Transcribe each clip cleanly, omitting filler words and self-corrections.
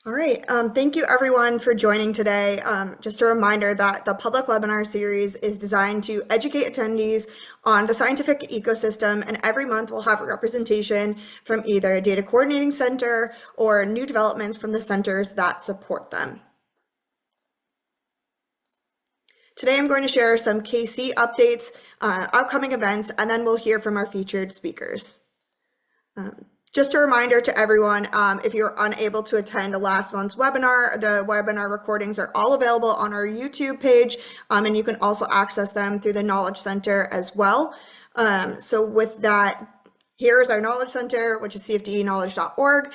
All right. Thank you everyone for joining today. Just a reminder that the public webinar series is designed to educate attendees on the scientific ecosystem, and every month we'll have a representation from either a data coordinating center or new developments from the centers that support them. Today I'm going to share some KC updates, upcoming events, and then we'll hear from our featured speakers. Just a reminder to everyone, if you're unable to attend last month's webinar, the webinar recordings are all available on our YouTube page, and you can also access them through the Knowledge Center as well. So with that, here's our Knowledge Center, which is cfdeknowledge.org.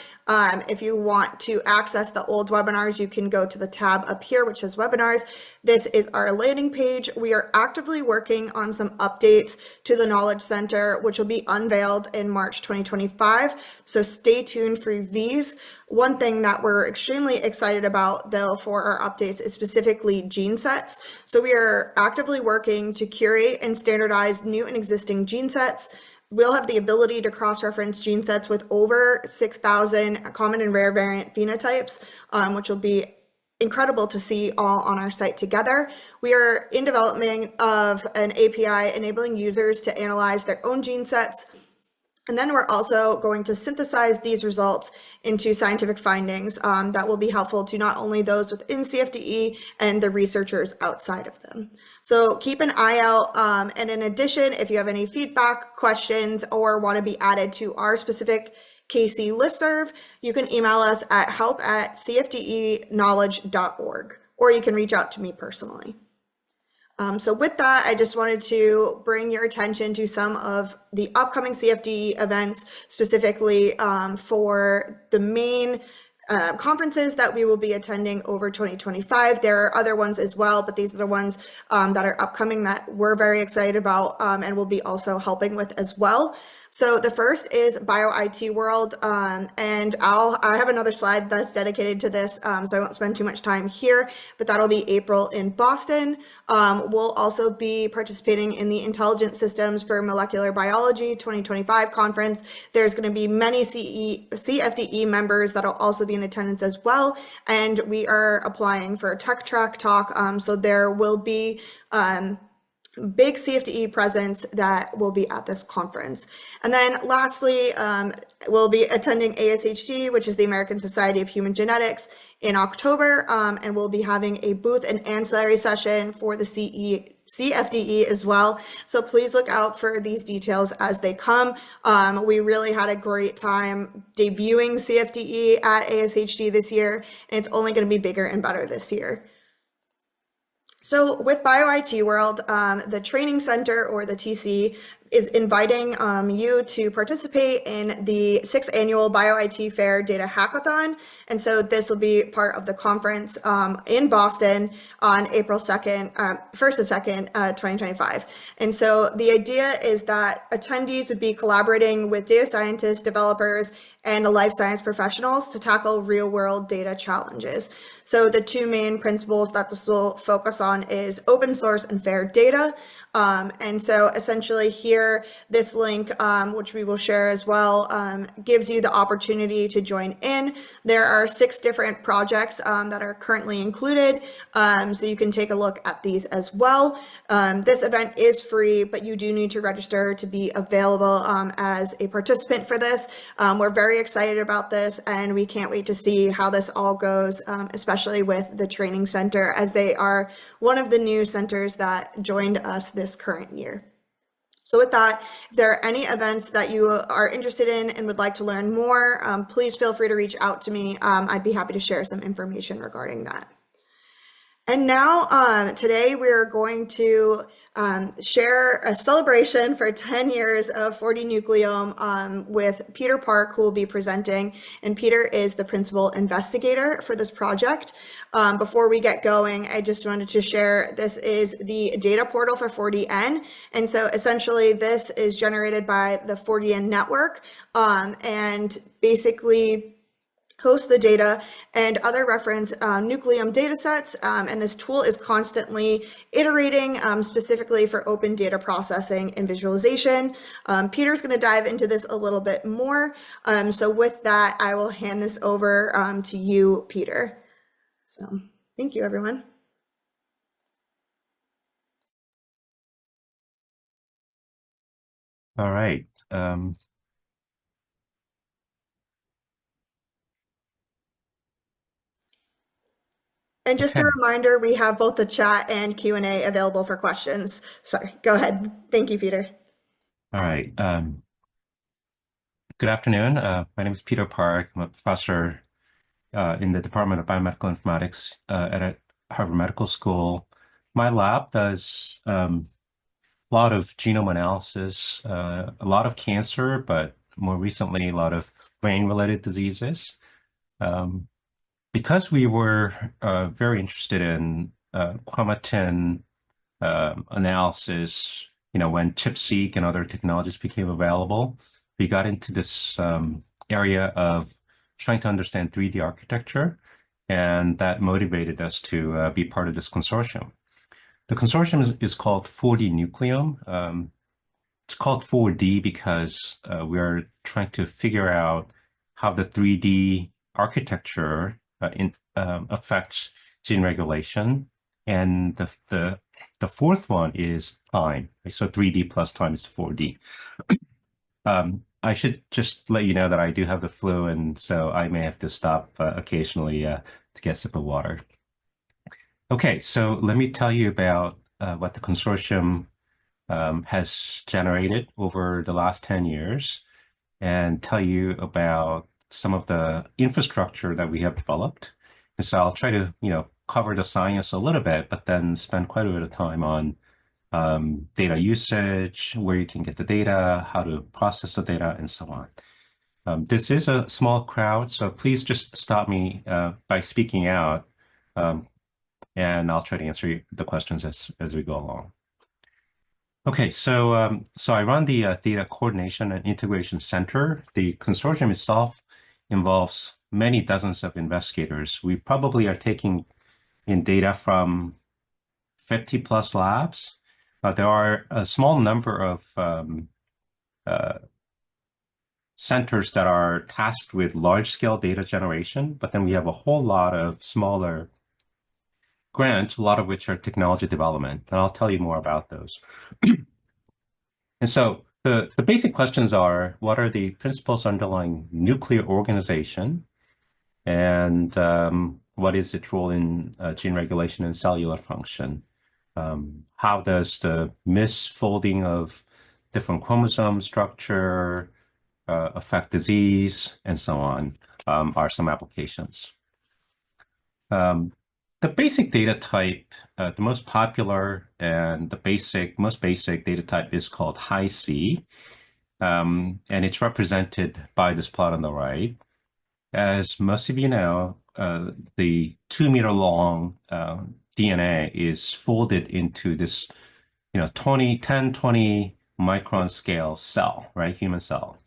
If you want to access the old webinars, you can go to the tab up here, which says webinars. This is our landing page. We are actively working on some updates to the Knowledge Center, which will be unveiled in March 2025. So stay tuned for these. One thing that we're extremely excited about, though, for our updates is specifically gene sets. So we are actively working to curate and standardize new and existing gene sets. We'll have the ability to cross-reference gene sets with over 6,000 common and rare variant phenotypes, which will be incredible to see all on our site together. We are in development of an API enabling users to analyze their own gene sets. And then we're also going to synthesize these results into scientific findings that will be helpful to not only those within CFDE and the researchers outside of them. So keep an eye out. And in addition, if you have any feedback, questions, or want to be added to our specific KC listserv, you can email us at help@cfdeknowledge.org, or you can reach out to me personally. So with that, I just wanted to bring your attention to some of the upcoming CFDE events, specifically for the main conferences that we will be attending over 2025. There are other ones as well, but these are the ones that are upcoming that we're very excited about and will be also helping with as well. So the first is Bio-IT World, and I have another slide that's dedicated to this, so I won't spend too much time here, but that'll be April in Boston. We'll also be participating in the Intelligent Systems for Molecular Biology 2025 conference. There's going to be many CFDE members that'll also be in attendance as well, and we are applying for a Tech Track talk, so there will be big CFDE presence that will be at this conference. And then lastly, we'll be attending ASHG, which is the American Society of Human Genetics, in October, and we'll be having a booth and ancillary session for the CFDE as well. So please look out for these details as they come. We really had a great time debuting CFDE at ASHG this year, and it's only going to be bigger and better this year. So with Bio-IT World, the Training Center, or the TC, is inviting you to participate in the 6th annual Bio-IT Fair Data Hackathon. And so this will be part of the conference in Boston on April 2nd, 1st and 2nd, 2025. And so the idea is that attendees would be collaborating with data scientists, developers, and life science professionals to tackle real-world data challenges. So the two main principles that this will focus on is open source and fair data. And so essentially here, this link, which we will share as well, gives you the opportunity to join in. There are 6 different projects that are currently included, so you can take a look at these as well. This event is free, but you do need to register to be available as a participant for this. We're very excited about this, and we can't wait to see how this all goes, especially with the Training Center, as they are one of the new centers that joined us this current year. So with that, if there are any events that you are interested in and would like to learn more, please feel free to reach out to me. I'd be happy to share some information regarding that. And now today we're going to share a celebration for 10 years of 4D-Nucleome with Peter Park, who will be presenting. And Peter is the principal investigator for this project. Before we get going, I just wanted to share, this is the data portal for 4DN. And so essentially this is generated by the 4DN network. And basically, host the data and other reference nucleome data sets. And this tool is constantly iterating specifically for open data processing and visualization. Peter's going to dive into this a little bit more. So with that, I will hand this over to you, Peter. So thank you, everyone. All right. And just Okay. a reminder, we have both the chat and Q&A available for questions. Sorry, go ahead. Thank you, Peter. All right. Good afternoon. My name is Peter Park. I'm a professor in the Department of Biomedical Informatics at Harvard Medical School. My lab does a lot of genome analysis, a lot of cancer, but more recently, a lot of brain-related diseases. Because we were very interested in chromatin analysis, when ChIP-seq and other technologies became available, we got into this area of trying to understand 3D architecture, and that motivated us to be part of this consortium. The consortium is called 4D Nucleome. It's called 4D because we're trying to figure out how the 3D architecture affects gene regulation. And the fourth one is time. So 3D plus time is 4D. I should just let you know that I do have the flu, and so I may have to stop occasionally to get a sip of water. Okay, so let me tell you about what the consortium has generated over the last 10 years and tell you about some of the infrastructure that we have developed. And so I'll try to, cover the science a little bit, but then spend quite a bit of time on data usage, where you can get the data, how to process the data, and so on. This is a small crowd, so please just stop me by speaking out, and I'll try to answer the questions as we go along. Okay, so I run the Data Coordination and Integration Center. The consortium itself involves many dozens of investigators. We probably are taking in data from 50 plus labs. There are a small number of centers that are tasked with large-scale data generation, but then we have a whole lot of smaller grants, a lot of which are technology development, and I'll tell you more about those. And so the basic questions are, what are the principles underlying nuclear organization? And what is its role in gene regulation and cellular function? How does the misfolding of different chromosome structure affect disease, and so on, are some applications. The basic data type, the most popular and the most basic data type is called Hi-C, and it's represented by this plot on the right. As most of you know, the 2 meter long DNA is folded into this, 10, 20 micron scale cell, right? Human cell.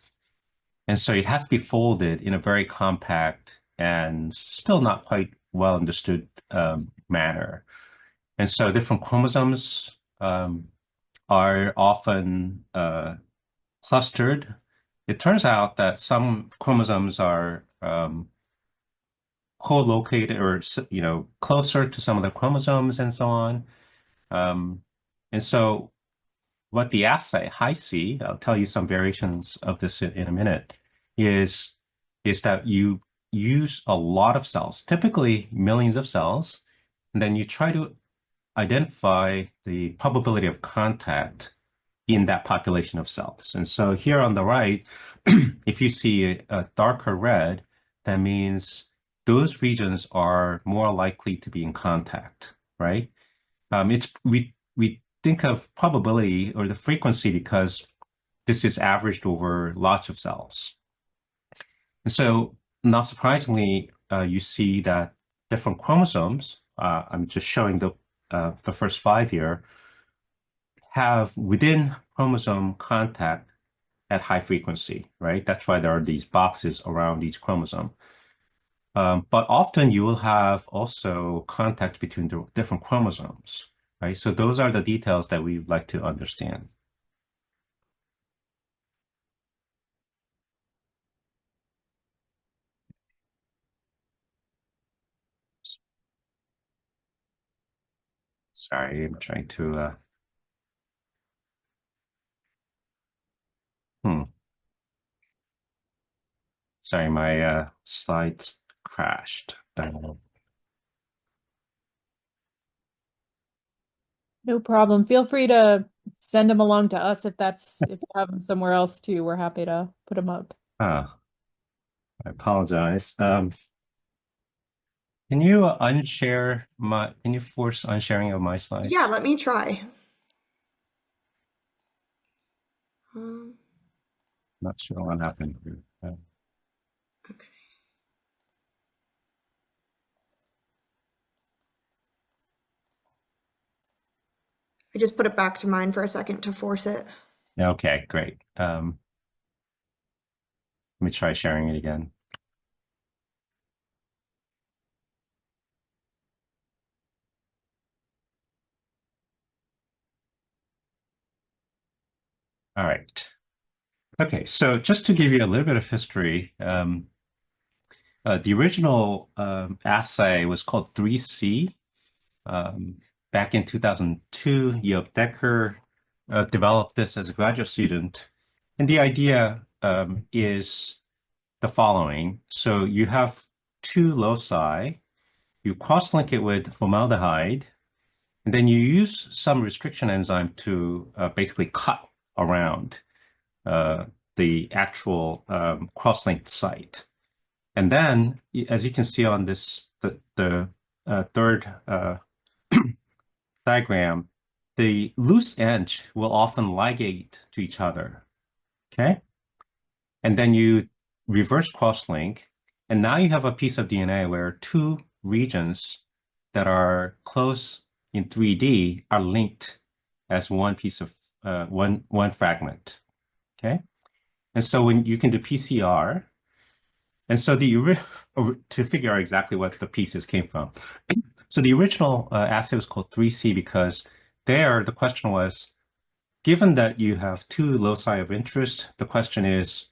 And so it has to be folded in a very compact and still not quite well understood manner. And so different chromosomes are often clustered. It turns out that some chromosomes are co-located or, closer to some of the chromosomes and so on. And so what the assay, Hi-C, I'll tell you some variations of this in a minute, is that you use a lot of cells, typically millions of cells, and then you try to identify the probability of contact in that population of cells. And so here on the right, if you see a darker red, that means those regions are more likely to be in contact, right? We think of probability or the frequency because this is averaged over lots of cells. And so, not surprisingly, you see that different chromosomes, I'm just showing the first 5 here, have within chromosome contact at high frequency, right? That's why there are these boxes around each chromosome. But often you will have also contact between the different chromosomes, right? So those are the details that we'd like to understand. Sorry, I'm trying to, hmm. Sorry, my slides crashed. No problem. Feel free to send them along to us if you have them somewhere else too. We're happy to put them up. Ah, I apologize. Can you can you force unsharing of my Yeah, slides? let me try. Um, Not sure what happened here. okay. I just put it back to mine for a second to force it. Okay, great. Let me try sharing it again. All right. Okay, so just to give you a little bit of history, the original assay was called 3C. Um, Back in 2002, Joop Dekker developed this as a graduate student. And the idea is the following. So you have two loci, you cross-link it with formaldehyde, and then you use some restriction enzyme to basically cut around uh, the actual cross-linked site. And then, as you can see on this, the third diagram, the loose edge will often ligate to each other. Okay? And then you reverse cross-link, and now you have a piece of DNA where two regions that are close in 3D are linked as one piece of one fragment. Okay? And so when you can do PCR, and so to figure out exactly what the pieces came from. So the original assay was called 3C because there the question was, given that you have two loci of interest, the question is,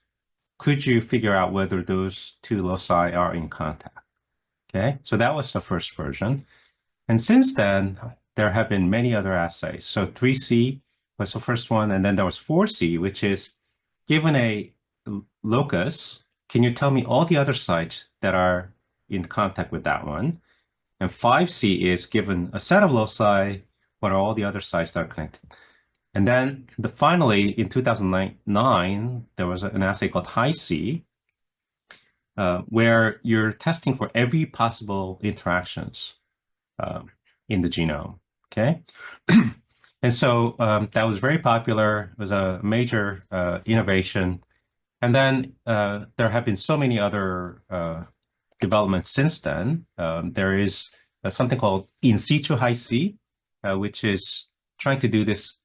could you figure out whether those two loci are in contact? Okay, so that was the first version. And since then, there have been many other assays. So 3C was the first one, and then there was 4C, which is given a locus, can you tell me all the other sites that are in contact with that one? And 5C is given a set of loci, what are all the other sites that are connected? And then finally, in 2009, there was an assay called Hi-C, where you're testing for every possible interactions um, in the genome. Okay. And so that was very popular. It was a major innovation. And then there have been so many other developments since then. There is something called in situ Hi-C, which is trying to do this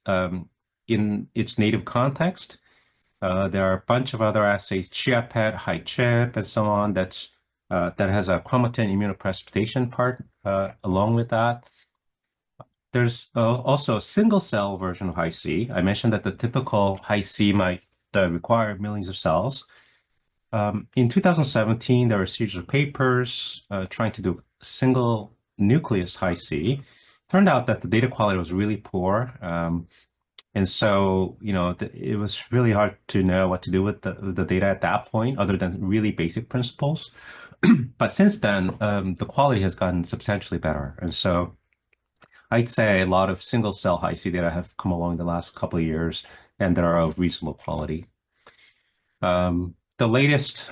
in its native context. There are a bunch of other assays, ChIA-PET, HiChIP, and so on, that has a chromatin immunoprecipitation part along with that. There's also a single cell version of Hi-C. I mentioned that the typical Hi-C might require millions of cells. In 2017, there were a series of papers trying to do single nucleus Hi-C. Turned out that the data quality was really poor. And so, it was really hard to know what to do with the data at that point, other than really basic principles. But since then, the quality has gotten substantially better. And so I'd say a lot of single cell Hi-C data have come along the last couple of years, and that are of reasonable quality. The latest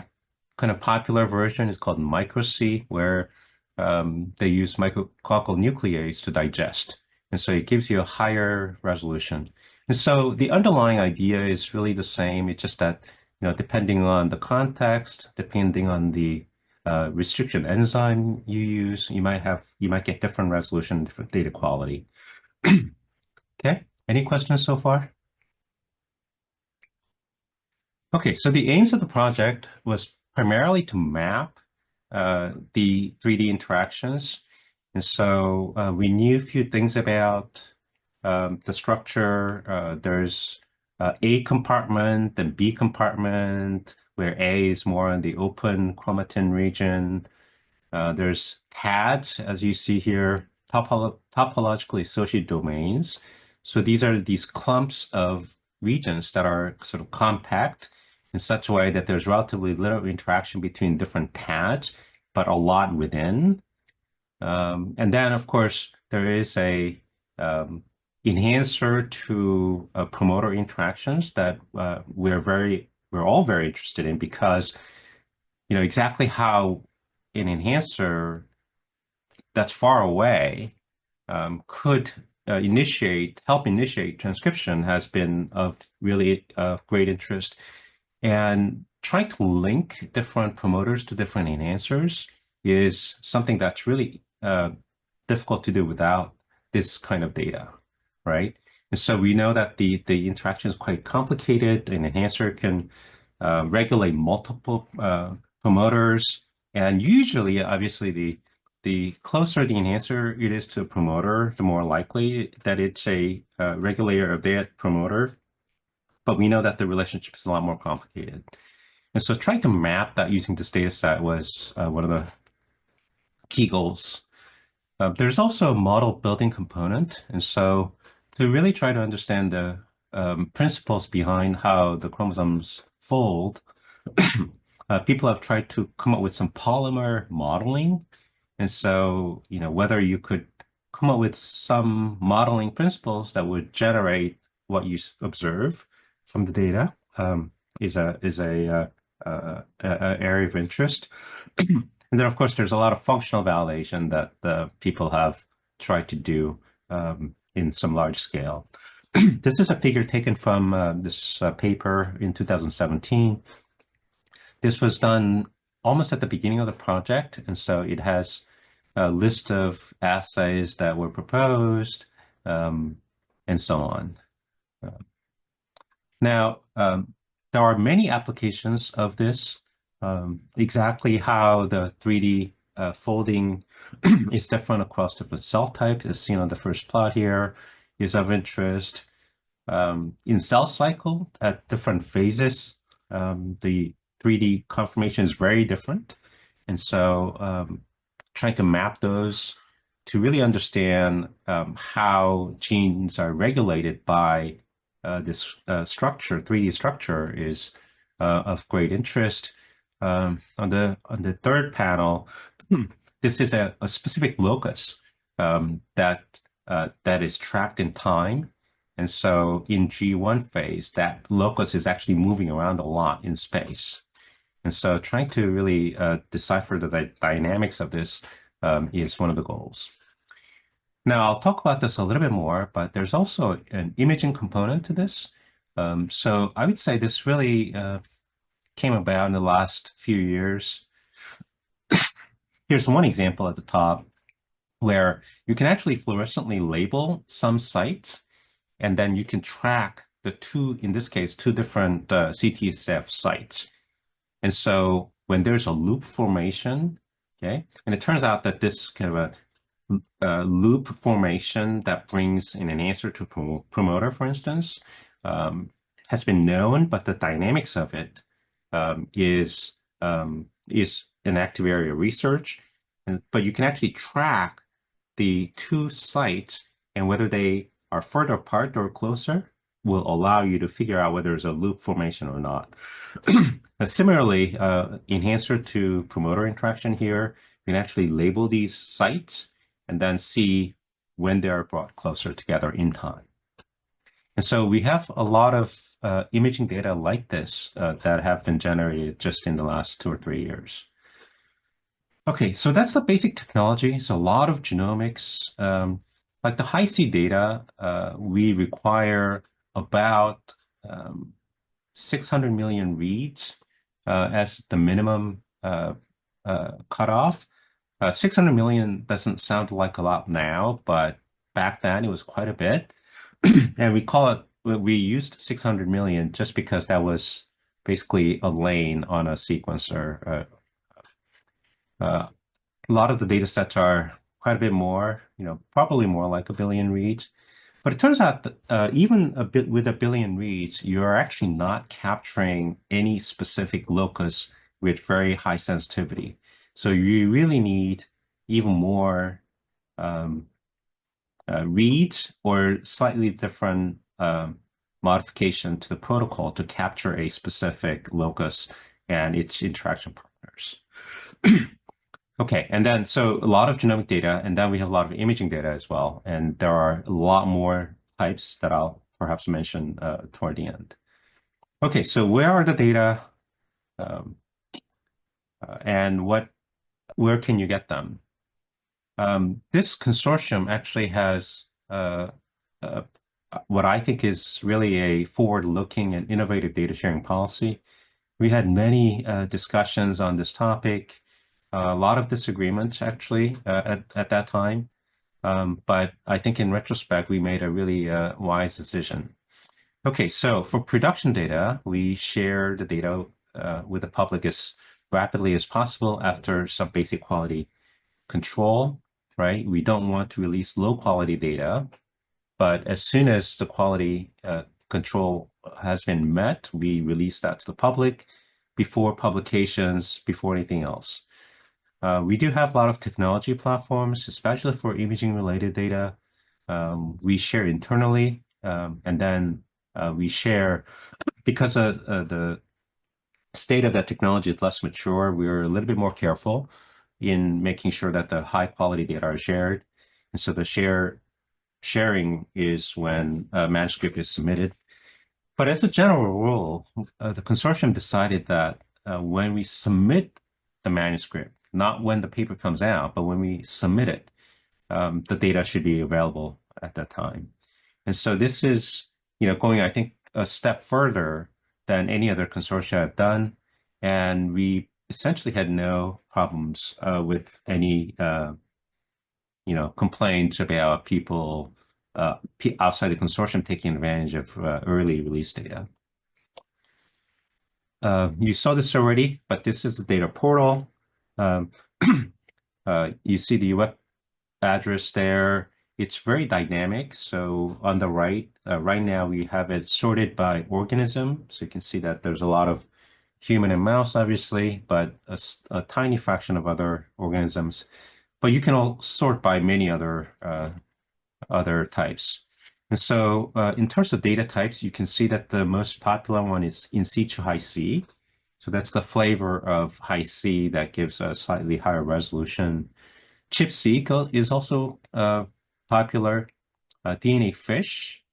kind of popular version is called micro-C, where they use micrococcal nuclease to digest. And so it gives you a higher resolution. And so the underlying idea is really the same. It's just that, depending on the context, depending on the restriction enzyme you use, you might get different resolution, different data quality. Okay. Any questions so far? Okay, so the aims of the project was primarily to map the 3D interactions. And so we knew a few things about the structure. There's A compartment, then B compartment, where A is more in the open chromatin region. There's TADs, as you see here, topologically associated domains. So these are these clumps of regions that are sort of compact in such a way that there's relatively little interaction between different TADs, but a lot within. And then, of course, there is a enhancer to promoter interactions that we're all very interested in, because exactly how an enhancer that's far away could help initiate transcription has been of really great interest. And trying to link different promoters to different enhancers is something that's really difficult to do without this kind of data, right? And so we know that the interaction is quite complicated. An enhancer can regulate multiple promoters, and usually, obviously, the closer the enhancer it is to a promoter, the more likely that it's a regulator of that promoter. But we know that the relationship is a lot more complicated. And so trying to map that using this data set was one of the key goals. There's also a model building component. And so to really try to understand the principles behind how the chromosomes fold, people have tried to come up with some polymer modeling. And so, whether you could come up with some modeling principles that would generate what you observe from the data is a area of interest. And then, of course, there's a lot of functional validation that the people have tried to do in some large scale. This is a figure taken from this paper in 2017. This was done almost at the beginning of the project, and so it has a list of assays that were proposed, and so on. Now, there are many applications of this. Exactly how the 3D folding is different across different cell types, as seen on the first plot here, is of interest. In cell cycle, at different phases, the 3D conformation is very different. And so trying to map those to really understand how genes are regulated by this structure, 3D structure, is of great interest. On the third panel, this is a specific locus that is tracked in time. And so in G1 phase, that locus is actually moving around a lot in space. And so trying to really decipher the dynamics of this is one of the goals. Now, I'll talk about this a little bit more, but there's also an imaging component to this. So I would say this really came about in the last few years. Here's one example at the top where you can actually fluorescently label some sites, and then you can track the two, in this case, two different CTSF sites. And so when there's a loop formation, okay, and it turns out that this kind of a loop formation that brings in an answer to promoter, for instance, has been known, but the dynamics of it is an active area of research. But you can actually track the two sites, and whether they are further apart or closer will allow you to figure out whether there's a loop formation or not. Similarly, enhancer to promoter interaction here, you can actually label these sites and then see when they're brought closer together in time. And so we have a lot of imaging data like this that have been generated just in the last 2 or 3 years. Okay, so that's the basic technology. So a lot of genomics. Like the Hi-C data, we require about 600 million reads as the minimum cutoff. 600 million doesn't sound like a lot now, but back then it was quite a bit. And we used 600 million just because that was basically a lane on a sequencer. A lot of the data sets are quite a bit more, probably more like a billion reads. But it turns out that even a bit with a billion reads, you're actually not capturing any specific locus with very high sensitivity. So you really need even more um, reads or slightly different modification to the protocol to capture a specific locus and its interaction partners. Okay, and then so a lot of genomic data, and then we have a lot of imaging data as well. And there are a lot more types that I'll perhaps mention toward the end. Okay, so where are the data um, and where can you get them? This consortium actually has uh, what I think is really a forward-looking and innovative data sharing policy. We had many discussions on this topic, a lot of disagreements actually at that time. But I think in retrospect, we made a really wise decision. Okay, so for production data, we share the data with the public as rapidly as possible after some basic quality control, right? We don't want to release low quality data, but as soon as the quality control has been met, we release that to the public before publications, before anything else. We do have a lot of technology platforms, especially for imaging related data. We share internally, and then we share because the state of that technology is less mature. We're a little bit more careful in making sure that the high quality data are shared. And so the sharing is when a manuscript is submitted. But as a general rule, the consortium decided that when we submit the manuscript, not when the paper comes out, but when we submit it, the data should be available at that time. And so this is, going, I think, a step further than any other consortia have done. And we essentially had no problems with any, complaints about people outside the consortium taking advantage of early release data. You saw this already, but this is the data portal. Um, you see the web address there. It's very dynamic. So on the right, right now we have it sorted by organism. So you can see that there's a lot of human and mouse, obviously, but a tiny fraction of other organisms. But you can all sort by many other types. And so in terms of data types, you can see that the most popular one is in situ high C. So that's the flavor of high C that gives a slightly higher resolution. ChIP-seq is also popular. DNA-FISH,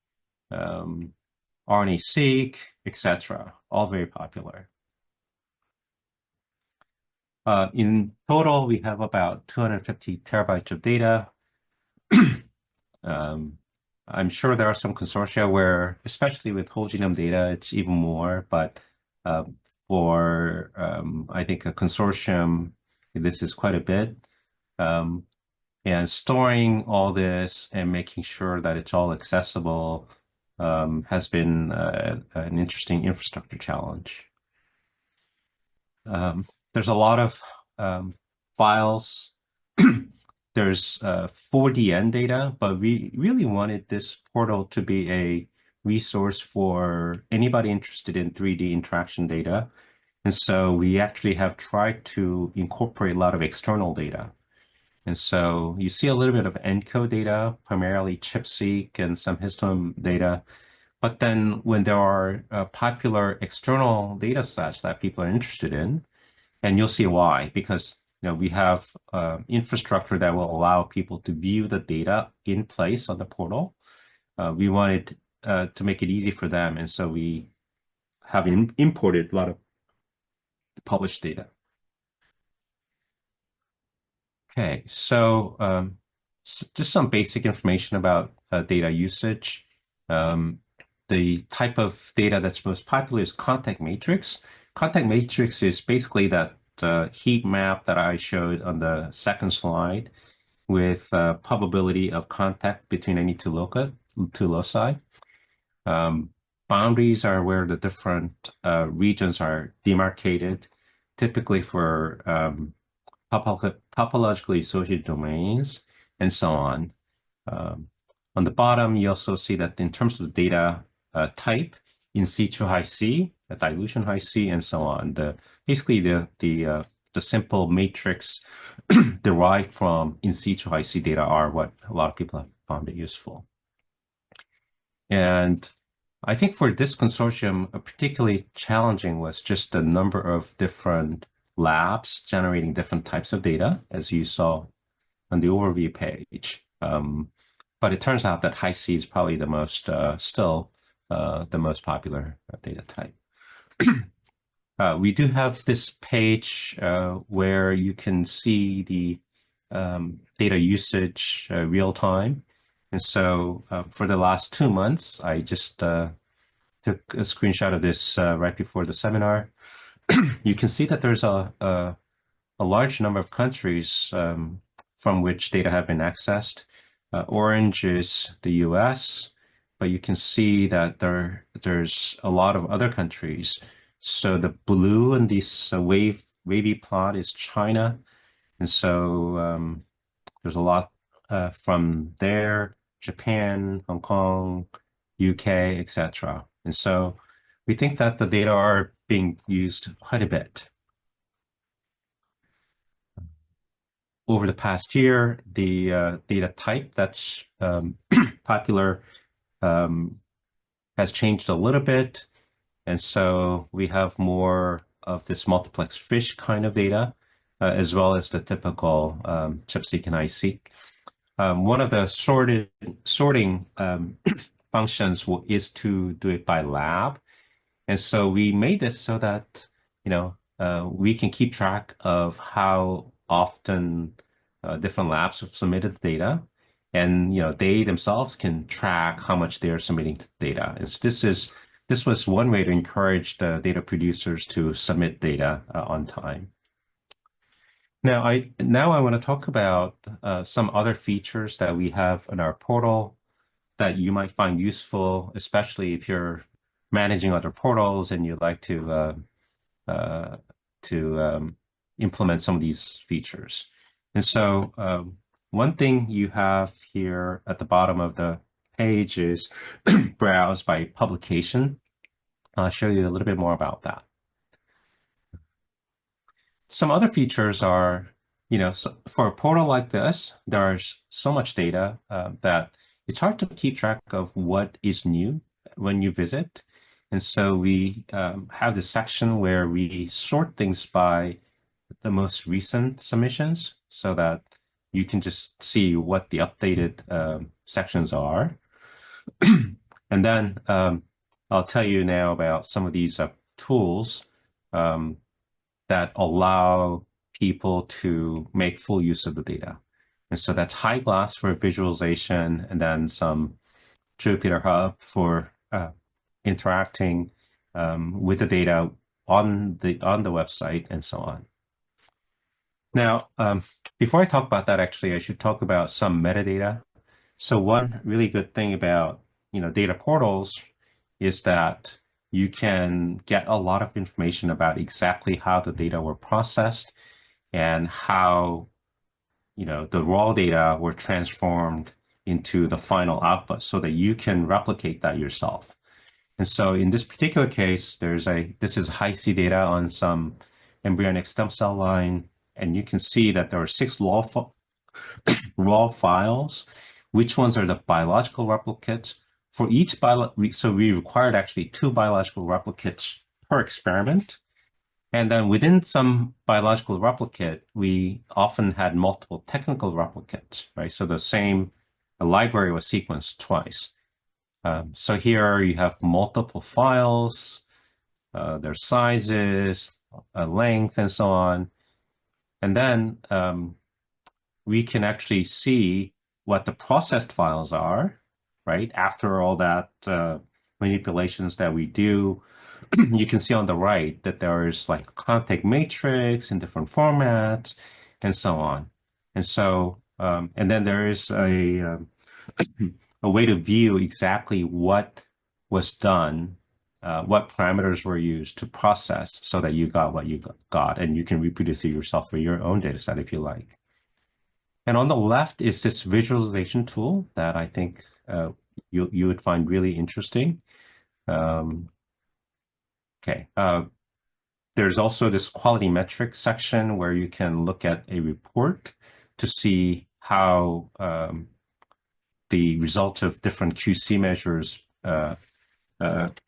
RNA-seq, etc. All very popular. In total, we have about 250 terabytes of data. I'm sure there are some consortia where, especially with whole genome data, it's even more. But for, I think, a consortium, this is quite a bit. And storing all this and making sure that it's all accessible has been an interesting infrastructure challenge. There's a lot of files. There's 4DN data, but we really wanted this portal to be a resource for anybody interested in 3D interaction data. And so we actually have tried to incorporate a lot of external data. And so you see a little bit of ENCODE data, primarily ChIP-seq and some histone data. But then when there are popular external data sets that people are interested in, and you'll see why, because we have infrastructure that will allow people to view the data in place on the portal. We wanted to make it easy for them, and so we have imported a lot of published data. Okay, so just some basic information about data usage. The type of data that's most popular is contact matrix. Contact matrix is basically that heat map that I showed on the second slide with probability of contact between any two loci. Boundaries are where the different regions are demarcated, typically for topologically associated domains, and so on. Um, on the bottom, you also see that in terms of the data type, in situ high C, a dilution high C, and so on. Basically the simple matrix derived from in situ high C data are what a lot of people have found it useful. And I think for this consortium, particularly challenging was just the number of different labs generating different types of data, as you saw on the overview page. But it turns out that high C is probably the most, still the most popular data type. We do have this page where you can see the data usage real time. And so for the last 2 months, I just took a screenshot of this right before the seminar. You can see that there's a large number of countries from which data have been accessed. Orange is the US, but you can see that there's a lot of other countries. So the blue in this wavy plot is China. And so there's a lot from there, Japan, Hong Kong, UK, etc. And so we think that the data are being used quite a bit. Over the past year, the data type that's popular has changed a little bit. And so we have more of this multiplex fish kind of data, as well as the typical ChIP-seq and I-seq. One of the sorting functions is to do it by lab. And so we made this so that, we can keep track of how often different labs have submitted data. And, they themselves can track how much they're submitting to data. And so this was one way to encourage the data producers to submit data on time. Now I want to talk about some other features that we have in our portal that you might find useful, especially if you're managing other portals and you'd like to implement some of these features. And so one thing you have here at the bottom of the page is browse by publication. I'll show you a little bit more about that. Some other features are, for a portal like this, there's so much data that it's hard to keep track of what is new when you visit. And so we have this section where we sort things by the most recent submissions so that you can just see what the updated sections are. And then I'll tell you now about some of these tools that allow people to make full use of the data. And so that's HighGlass for visualization, and then some Jupyter Hub for interacting with the data on the website and so on. Now, before I talk about that, actually, I should talk about some metadata. So one really good thing about data portals is that you can get a lot of information about exactly how the data were processed and how the raw data were transformed into the final output so that you can replicate that yourself. And so in this particular case, this is high C data on some embryonic stem cell line, and you can see that there are 6 raw files. Which ones are the biological replicates? For each so we required actually 2 biological replicates per experiment. And then within some biological replicate, we often had multiple technical replicates, right? So the library was sequenced twice. So here you have multiple files, their sizes, length, and so on. And then we can actually see what the processed files are, right? After all that manipulations that we do, you can see on the right that there is like a contact matrix in different formats and so on. And so, and then there is a way to view exactly what was done what parameters were used to process so that you got what you got, and you can reproduce it yourself for your own data set if you like. And on the left is this visualization tool that I think you would find really interesting. Okay. There's also this quality metrics section where you can look at a report to see how the result of different QC measures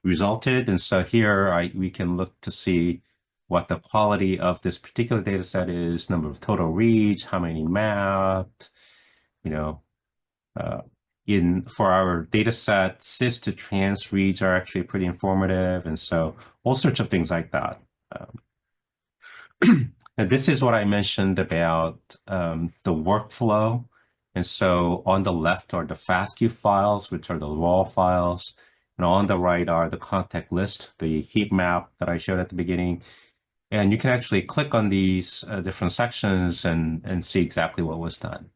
resulted. And so here we can look to see what the quality of this particular data set is, number of total reads, how many mapped, you know, for our data set, cis to trans reads are actually pretty informative. And so all sorts of things like that. And this is what I mentioned about the workflow. And so on the left are the FASTQ files, which are the raw files. And on the right are the contact list, the heat map that I showed at the beginning. And you can actually click on these different sections and see exactly what was done.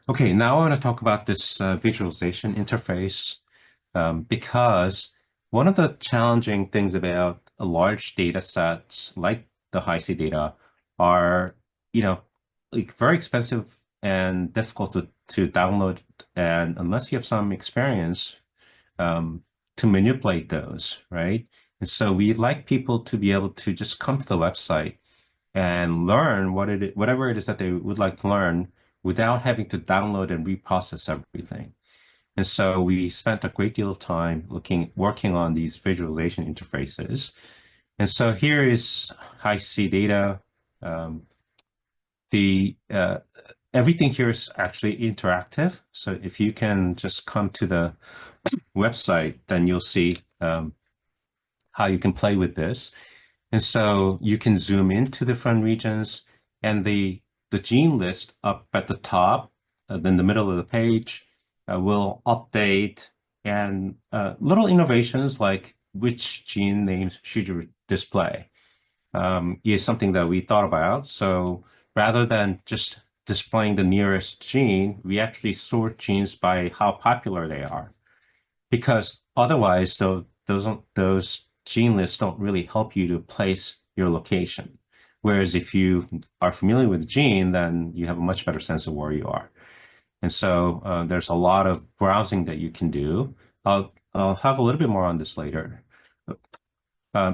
Okay, now I want to talk about this visualization interface because one of the challenging things about a large data set like the Hi-C data are, like very expensive and difficult to download. And unless you have some experience to manipulate those, right? And so we'd like people to be able to just come to the website and learn whatever it is that they would like to learn without having to download and reprocess everything. And so we spent a great deal of time working on these visualization interfaces. And so here is Hi-C data. Everything here is actually interactive. So if you can just come to the website, then you'll see how you can play with this. And so you can zoom into different regions, and the gene list up at the top, in the middle of the page, will update, and little innovations like which gene names should you display is something that we thought about. So rather than just displaying the nearest gene, we actually sort genes by how popular they are, because otherwise those gene lists don't really help you to place your location. Whereas if you are familiar with the gene, then you have a much better sense of where you are. And so there's a lot of browsing that you can do. I'll have a little bit more on this later.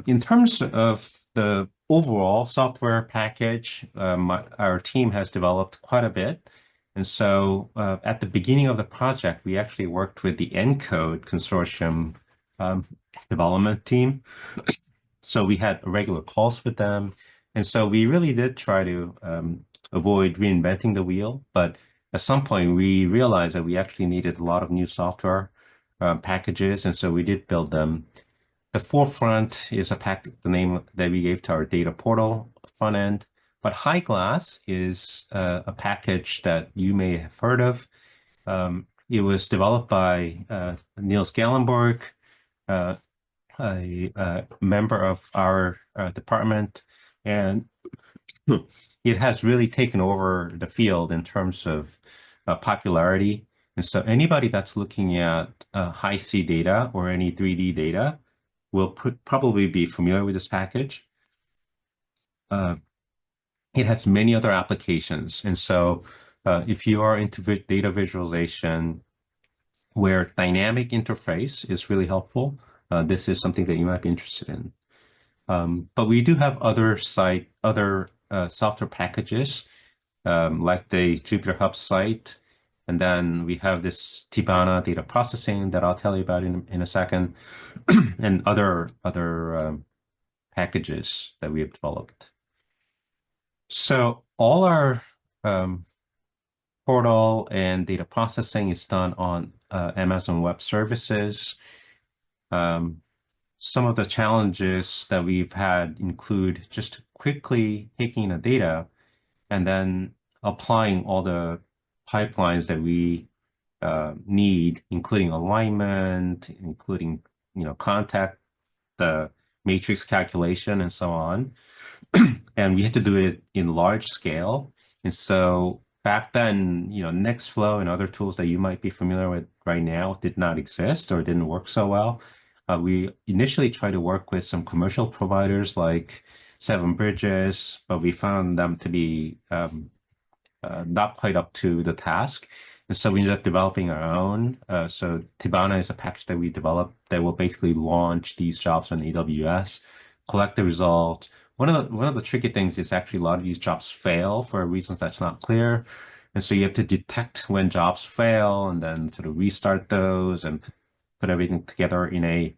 In terms of the overall software package, our team has developed quite a bit. And so at the beginning of the project, we actually worked with the ENCODE consortium development team. So we had regular calls with them. And so we really did try to avoid reinventing the wheel. But at some point, we realized that we actually needed a lot of new software packages. And so we did build them. The forefront is the name that we gave to our data portal front end. But HiGlass is a package that you may have heard of. It was developed by Niels Gallenberg, a member of our department, and it has really taken over the field in terms of popularity. And so anybody that's looking at Hi-C data or any 3D data will probably be familiar with this package. It has many other applications. And so if you are into data visualization where dynamic interface is really helpful, this is something that you might be interested in. But we do have other software packages, like the Jupyter Hub site. And then we have this Tibana data processing that I'll tell you about in a second, and other packages that we have developed. So all our portal and data processing is done on Amazon Web Services. Some of the challenges that we've had include just quickly taking the data and then applying all the pipelines that we need, including alignment, including contact, the matrix calculation, and so on. And we had to do it in large scale. And so back then, Nextflow and other tools that you might be familiar with right now did not exist or didn't work so well. We initially tried to work with some commercial providers like Seven Bridges, but we found them to be not quite up to the task. And so we ended up developing our own. So Tibana is a package that we developed that will basically launch these jobs on AWS, collect the result. One of the tricky things is actually a lot of these jobs fail for reasons that's not clear. And so you have to detect when jobs fail and then sort of restart those and put everything together in a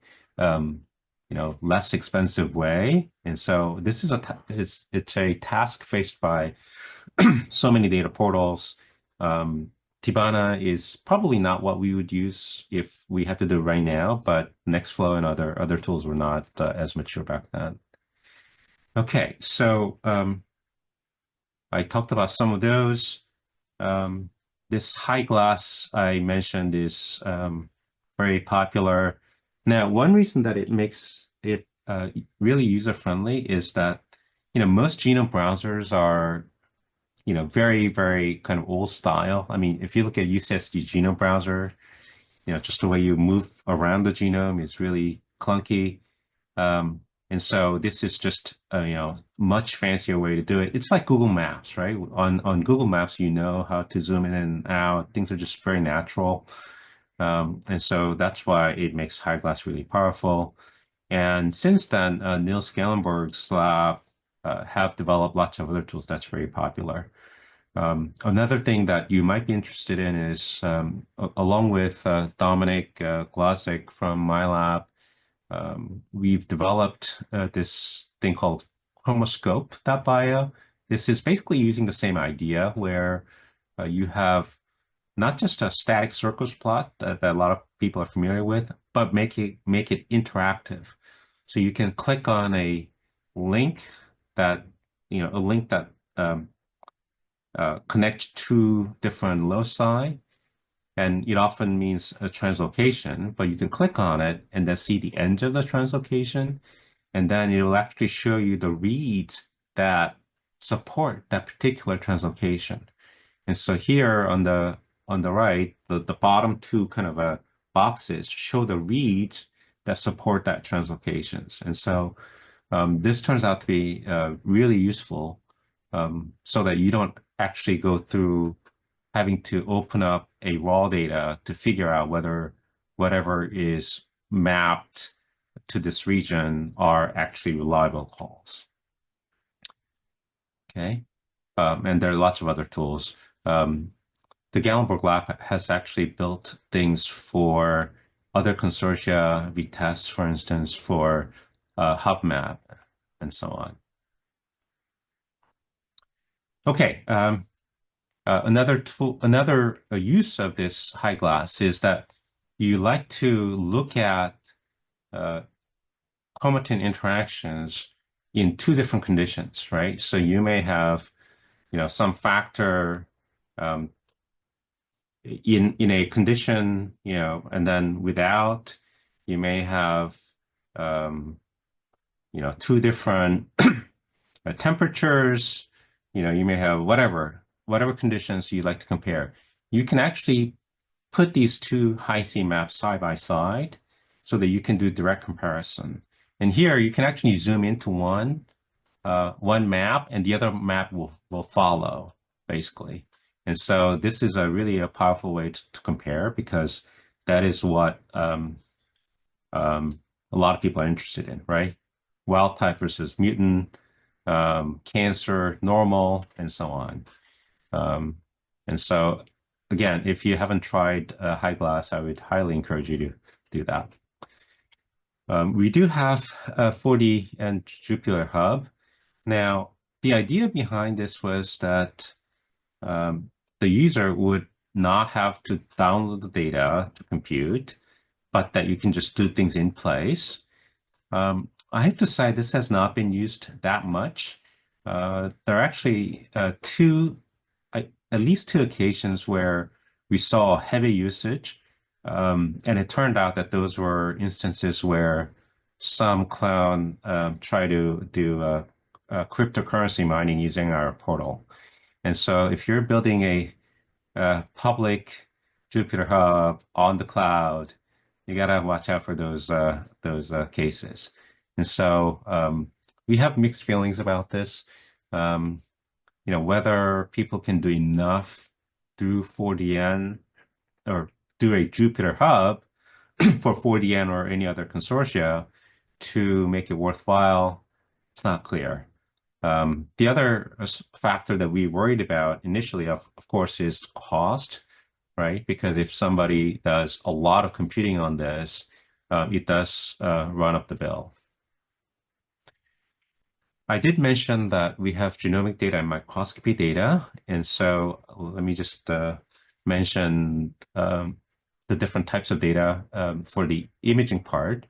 less expensive way. And so this is it's a task faced by so many data portals. Tibana is probably not what we would use if we had to do it right now, but Nextflow and other tools were not as mature back then. Okay, so I talked about some of those. This high glass I mentioned is very popular. Now, one reason that it makes it really user-friendly is that most genome browsers are very, very kind of old style. I mean, if you look at UCSD genome browser, just the way you move around the genome is really clunky. And so this is just a, much fancier way to do it. It's like Google Maps, right? On Google Maps, you know how to zoom in and out. Things are just very natural. And so that's why it makes high glass really powerful. And since then, Niels Schellenberg's lab have developed lots of other tools that's very popular. Another thing that you might be interested in is, along with Dominic Glosik from my lab, we've developed this thing called chromoscope.bio. This is basically using the same idea where you have not just a static circles plot that a lot of people are familiar with, but make it interactive. So you can click on a link that, connect two different loci, and it often means a translocation, but you can click on it and then see the end of the translocation, and then it will actually show you the reads that support that particular translocation. And so here on the right, the bottom two kind of boxes show the reads that support that translocations. And so this turns out to be really useful, so that you don't actually go through having to open up a raw data to figure out whether whatever is mapped to this region are actually reliable calls. Okay, and there are lots of other tools. The Gallenberg Lab has actually built things for other consortia, Vitesse, for instance, for HubMap, and so on. Okay, another tool, another use of this high glass is that you like to look at chromatin interactions in two different conditions, right? So you may have, some factor in a condition, and then without, you may have, two different temperatures, you may have whatever conditions you like to compare. You can actually put these two Hi-C maps side by side so that you can do direct comparison. And here you can actually zoom into one map, and the other map will follow, basically. And so this is really a powerful way to compare, because that is what a lot of people are interested in, right? Wild type versus mutant, cancer, normal, and so on. And so, again, if you haven't tried high glass, I would highly encourage you to do that. We do have 4D and Jupyter Hub. Now, the idea behind this was that the user would not have to download the data to compute, but that you can just do things in place. I have to say this has not been used that much. There are actually at least two occasions where we saw heavy usage, and it turned out that those were instances where some clown tried to do cryptocurrency mining using our portal. And so if you're building a public Jupyter Hub on the cloud, You gotta watch out for those cases. And so we have mixed feelings about this. Um, whether people can do enough through 4DN or through a Jupyter hub for 4DN or any other consortia to make it worthwhile, it's not clear. The other factor that we worried about initially, of course, is cost, right? Because if somebody does a lot of computing on this, it does run up the bill. I did mention that we have genomic data and microscopy data. And so let me just mention the different types of data for the imaging part.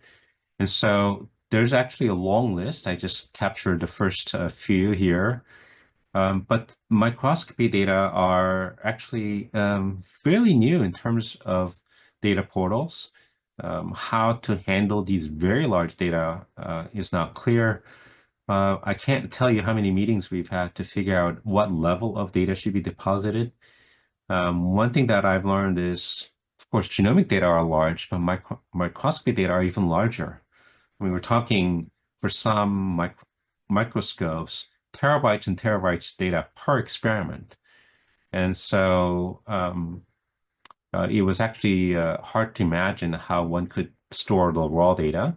And so there's actually a long list. I just captured the first few here. But microscopy data are actually fairly new in terms of data portals. How to handle these very large data is not clear. I can't tell you how many meetings we've had to figure out what level of data should be deposited. One thing that I've learned is, of course, genomic data are large, but microscopy data are even larger. I mean, we're talking for some microscopes, terabytes and terabytes data per experiment. And so it was actually hard to imagine how one could store the raw data.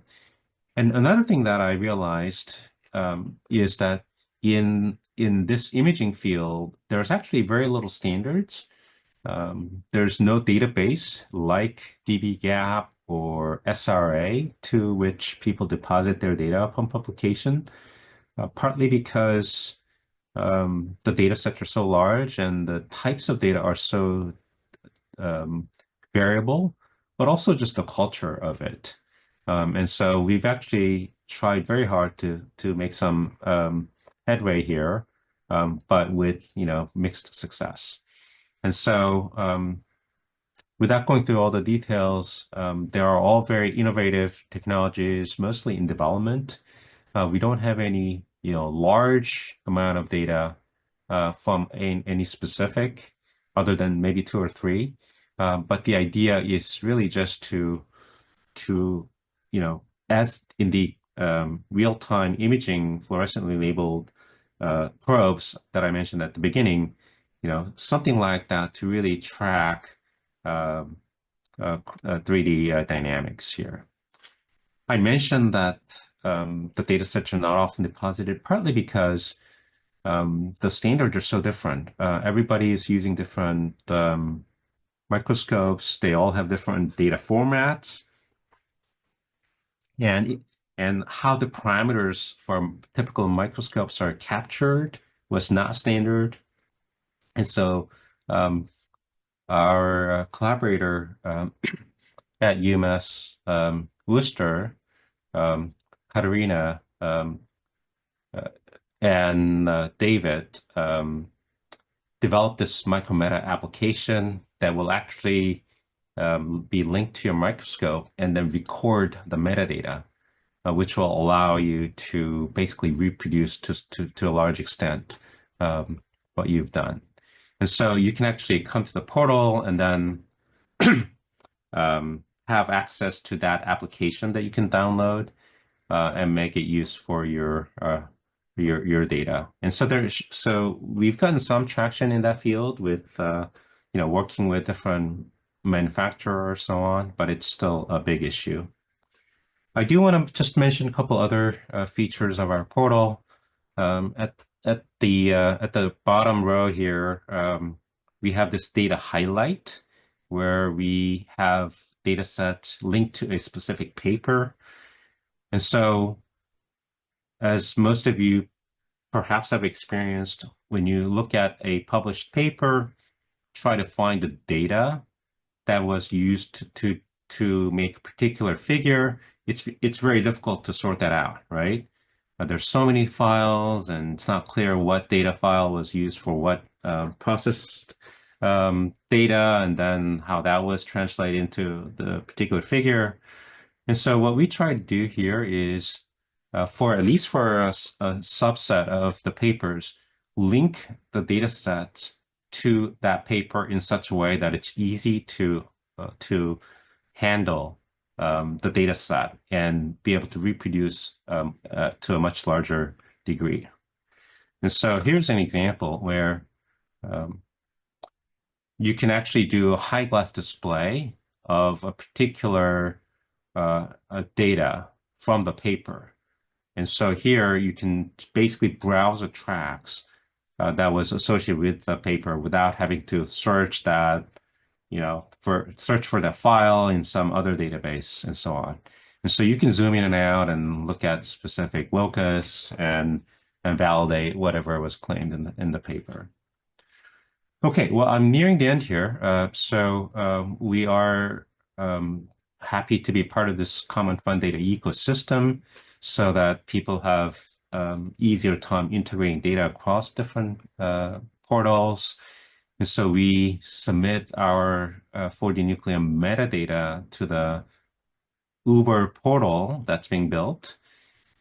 And another thing that I realized is that in this imaging field, there's actually very little standards. There's no database like dbGaP or SRA to which people deposit their data upon publication, partly because the data sets are so large and the types of data are so variable, but also just the culture of it. And so we've actually tried very hard to make some headway here, but with mixed success. And so without going through all the details, they are all very innovative technologies, mostly in development. We don't have any large amount of data from any specific, other than maybe two or three. But the idea is really just to as in the real-time imaging fluorescently labeled probes that I mentioned at the beginning, something like that to really track 3D dynamics here. I mentioned that the data sets are not often deposited, partly because the standards are so different. Everybody is using different microscopes. They all have different data formats. And how the parameters for typical microscopes are captured was not standard. And so our collaborator at UMass Worcester, Katerina and David developed this micrometa application that will actually be linked to your microscope and then record the metadata, which will allow you to basically reproduce to a large extent what you've done. And so you can actually come to the portal and then have access to that application that you can download and make it used for your data. And so we've gotten some traction in that field with working with different manufacturers, so on, but it's still a big issue. I do want to just mention a couple other features of our portal. At the bottom row here, we have this data highlight where we have data sets linked to a specific paper. And so, as most of you perhaps have experienced, when you look at a published paper, try to find the data that was used to make a particular figure, it's very difficult to sort that out, right? There's so many files, and it's not clear what data file was used for what processed data, and then how that was translated into the particular figure. And so what we try to do here is, for at least for a subset of the papers, link the data set to that paper in such a way that it's easy to handle the data set and be able to reproduce to a much larger degree. And so here's an example where um, you can actually do a high glass display of a particular data from the paper. And so here you can basically browse the tracks that was associated with the paper without having to search that, search for that file in some other database and so on. And so you can zoom in and out and look at specific locus and validate whatever was claimed in the paper. Okay, well, I'm nearing the end here. We are happy to be part of this common fund data ecosystem so that people have easier time integrating data across different portals. And so we submit our 4D nucleum metadata to the Uber portal that's being built.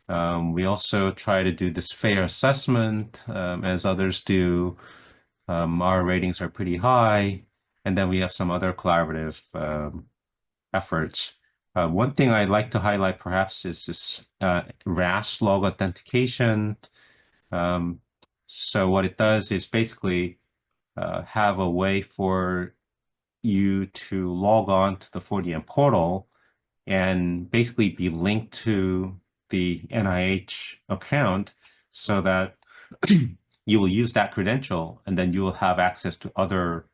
We also try to do this fair assessment as others do. Our ratings are pretty high. And then we have some other collaborative efforts. One thing I'd like to highlight perhaps is this RAS log authentication. So what it does is basically have a way for you to log on to the 4DM portal and basically be linked to the NIH account so that you will use that credential and then you will have access to other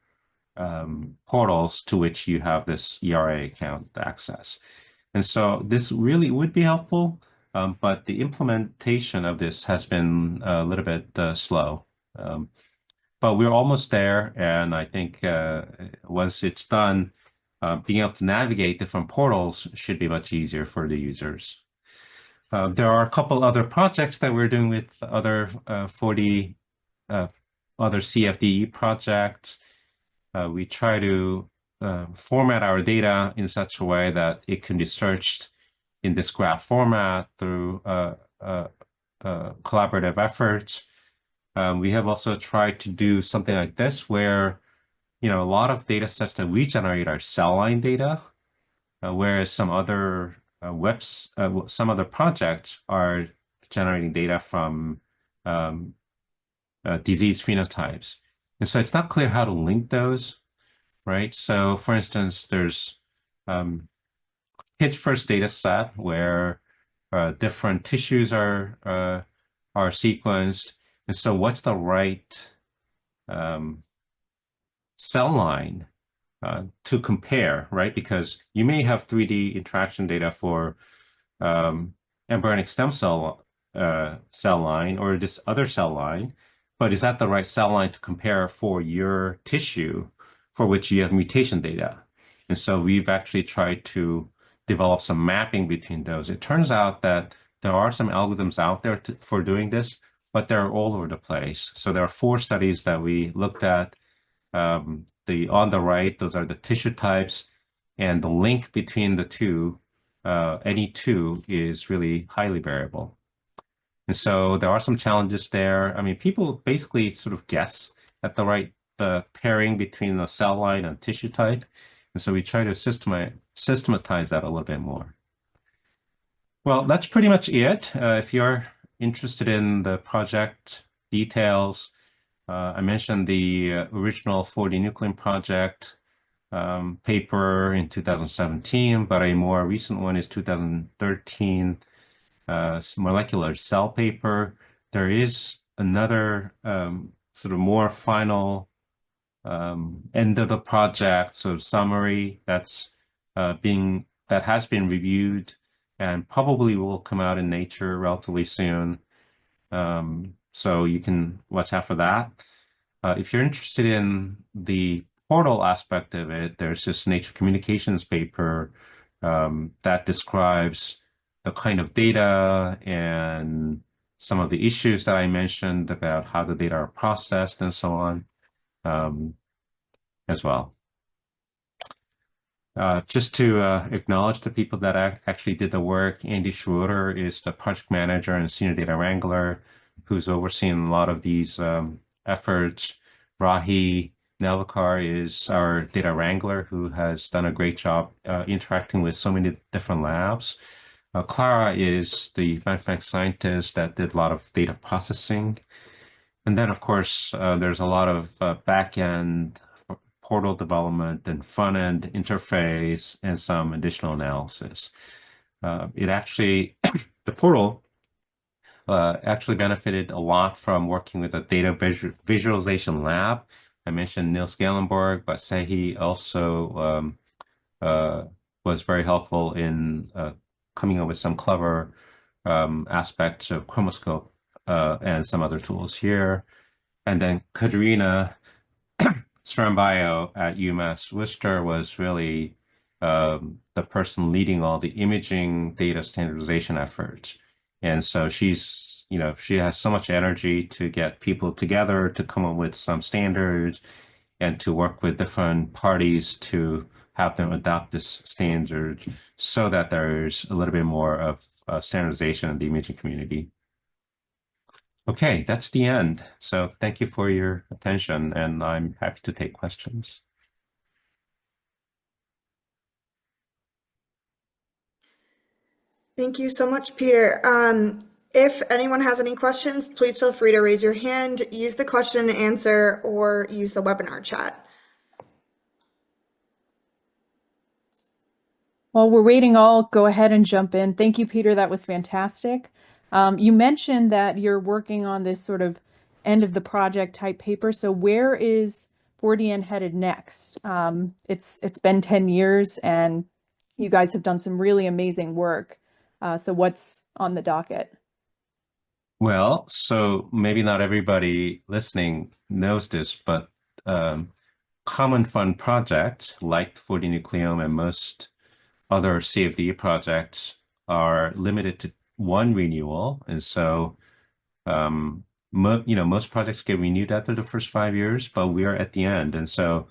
portals to which you have this ERA account access. And so this really would be helpful, but the implementation of this has been a little bit slow. But we're almost there, and I think once it's done, being able to navigate different portals should be much easier for the users. There are a couple other projects that we're doing with other 4D, other CFDE projects. We try to format our data in such a way that it can be searched in this graph format through collaborative efforts. We have also tried to do something like this where, a lot of data sets that we generate are cell line data, whereas some other some other projects are generating data from disease phenotypes. And so it's not clear how to link those, right? So for instance, there's Hitch first data set where different tissues are sequenced. And so what's the right cell line to compare, right? Because you may have 3D interaction data for embryonic stem cell cell line or this other cell line, but is that the right cell line to compare for your tissue for which you have mutation data? And so we've actually tried to develop some mapping between those. It turns out that there are some algorithms out there for doing this, but they're all over the place. So there are 4 studies that we looked at. On the right, those are the tissue types, and the link between the two, any two, is really highly variable. And so there are some challenges there. I mean, people basically sort of guess at the pairing between the cell line and tissue type. And so we try to systematize that a little bit more. Well, that's pretty much it. If you're interested in the project details, I mentioned the original 4D nucleum project paper in 2017, but a more recent one is 2013 molecular cell paper. There is another sort of more final end of the project sort of summary that has been reviewed and probably will come out in Nature relatively soon. So you can watch out for that. If you're interested in the portal aspect of it, there's this Nature Communications paper that describes the kind of data and some of the issues that I mentioned about how the data are processed and so on as well. Just to acknowledge the people that actually did the work, Andy Schroeder is the project manager and senior data wrangler who's overseeing a lot of these efforts. Rahi Navakar is our data wrangler who has done a great job interacting with so many different labs. Clara is the mathematics scientist that did a lot of data processing. And then, of course, there's a lot of back-end portal development and front-end interface and some additional analysis. It actually, the portal actually benefited a lot from working with a data visualization lab. I mentioned Niels Gallenborg, but Sehi also uh, was very helpful in coming up with some clever aspects of Chromoscope and some other tools here. And then Katerina Strambio at UMass Worcester was really the person leading all the imaging data standardization efforts. And so she's, she has so much energy to get people together to come up with some standards and to work with different parties to have them adopt this standard so that there's a little bit more of standardization in the imaging community. Okay, that's the end. So thank you for your attention, and I'm happy to take questions. Thank you so much, Peter. If anyone has any questions, please feel free to raise your hand, use the question and answer, or use the webinar chat. While we're waiting, I'll go ahead and jump in. Thank you, Peter. That was fantastic. You mentioned that you're working on this sort of end of the project type paper. So where is 4DN headed next? It's been 10 years and you guys have done some really amazing work. So what's on the docket? Well, so maybe not everybody listening knows this, but common fund projects like 4D Nucleome and most other CFDE projects are limited to one renewal. And so, most projects get renewed after the first 5 years, but we are at the end. And so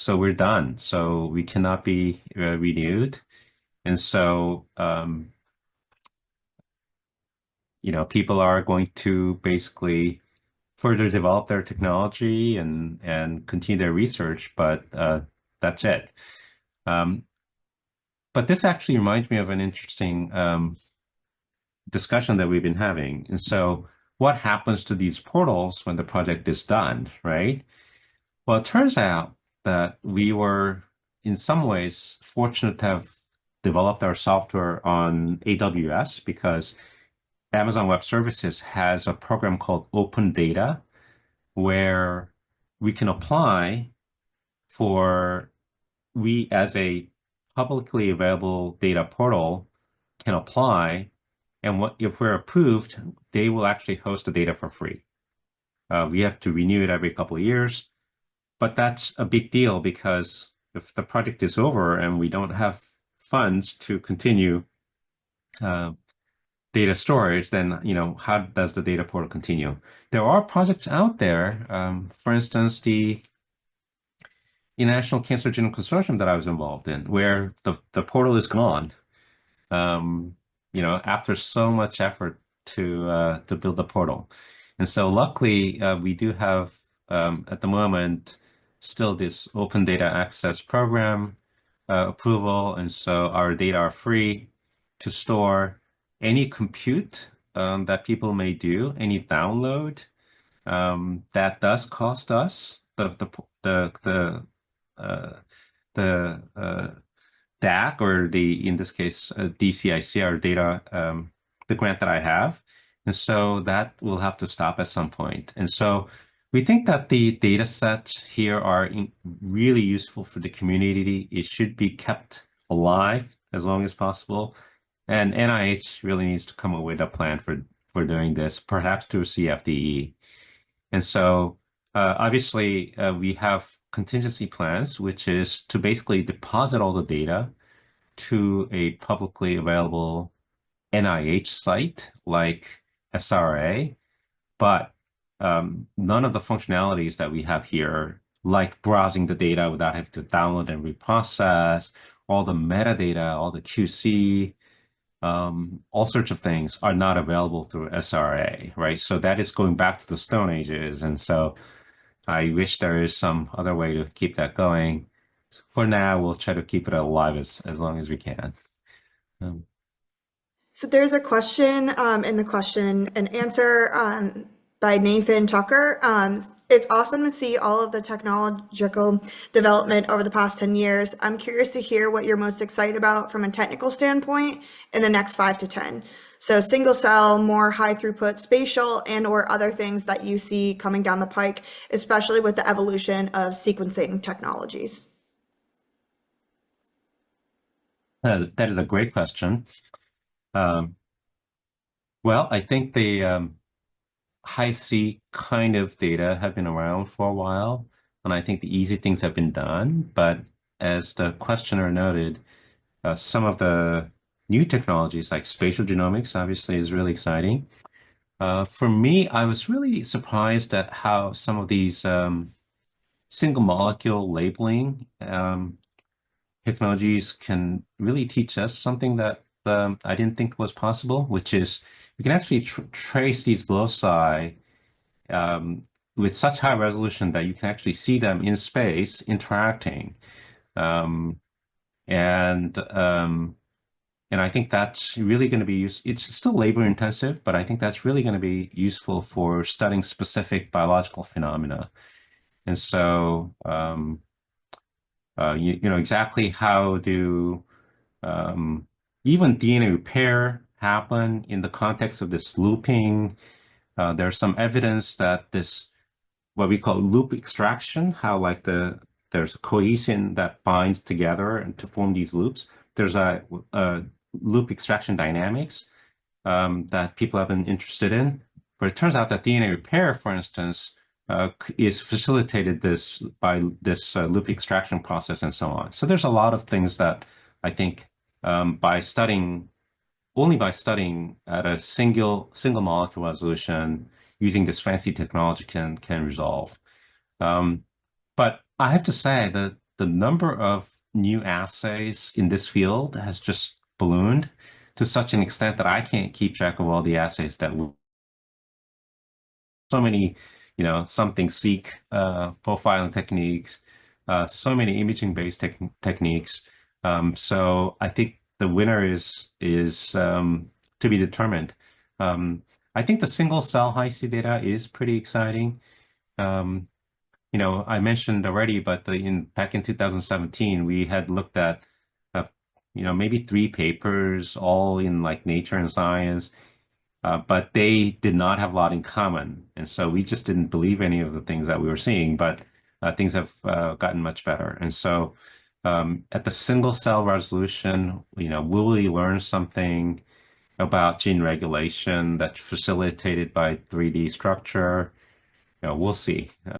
we're done. So we cannot be renewed. And so, people are going to basically further develop their technology and continue their research, but that's it. But this actually reminds me of an interesting discussion that we've been having. And so what happens to these portals when the project is done, right? Well, it turns out that we were, in some ways, fortunate to have developed our software on AWS because Amazon Web Services has a program called Open Data where we can apply for, we as a publicly available data portal can apply, and if we're approved, they will actually host the data for free. We have to renew it every couple of years, but that's a big deal because if the project is over and we don't have funds to continue data storage, then how does the data portal continue? There are projects out there, for instance, the International Cancer Genome Consortium that I was involved in, where the portal is gone. After so much effort to build the portal. And so luckily, we do have at the moment still this open data access program approval. And so our data are free to store any compute that people may do, any download that does cost us uh, the DAC or in this case, DCIC, our data, the grant that I have. And so that will have to stop at some point. And so we think that the data sets here are really useful for the community. It should be kept alive as long as possible. And NIH really needs to come up with a plan for doing this, perhaps through CFDE. And so obviously we have contingency plans, which is to basically deposit all the data to a publicly available NIH site like SRA, but none of the functionalities that we have here, like browsing the data without having to download and reprocess, all the metadata, all the QC, all sorts of things are not available through SRA, right? So that is going back to the Stone Ages. And so I wish there is some other way to keep that going. So for now, we'll try to keep it alive as long as we can. Um, So there's a question in the question and answer by Nathan Tucker. It's awesome to see all of the technological development over the past 10 years. I'm curious to hear what you're most excited about from a technical standpoint in the next 5 to 10. So single cell, more high throughput spatial, and or other things that you see coming down the pike, especially with the evolution of sequencing technologies. that is a great question. Um, well, I think the high C kind of data have been around for a while, and I think the easy things have been done. But as the questioner noted, some of the new technologies like spatial genomics obviously is really exciting. For me, I was really surprised at how some of these single molecule labeling technologies can really teach us something that I didn't think was possible, which is we can actually trace these loci um, with such high resolution that you can actually see them in space interacting. Um, and um, and I think that's really going to be used. It's still labor intensive, but I think that's really going to be useful for studying specific biological phenomena. And so, you know, exactly how do um, even DNA repair happen in the context of this looping? There's some evidence that this what we call loop extraction, how like there's a cohesion that binds together and to form these loops. There's a loop extraction dynamics that people have been interested in. But it turns out that DNA repair, for instance, is facilitated this by this loop extraction process and so on. So there's a lot of things that I think by studying only by studying at a single molecule resolution using this fancy technology can resolve. Um, but I have to say that the number of new assays in this field has just ballooned to such an extent that I can't keep track of all the assays that so many, you know, something seek profiling techniques, so many imaging-based techniques. So I think the winner is to be determined. Um, I think the single cell high-C data is pretty exciting. Um, you know, I mentioned already, but back in 2017, we had looked at, uh, you know, maybe 3 papers, all in like Nature and Science, but they did not have a lot in common, and so we just didn't believe any of the things that we were seeing. But things have gotten much better, and so at the single cell resolution, you know, will we learn something about gene regulation that's facilitated by 3D structure? You know, we'll see.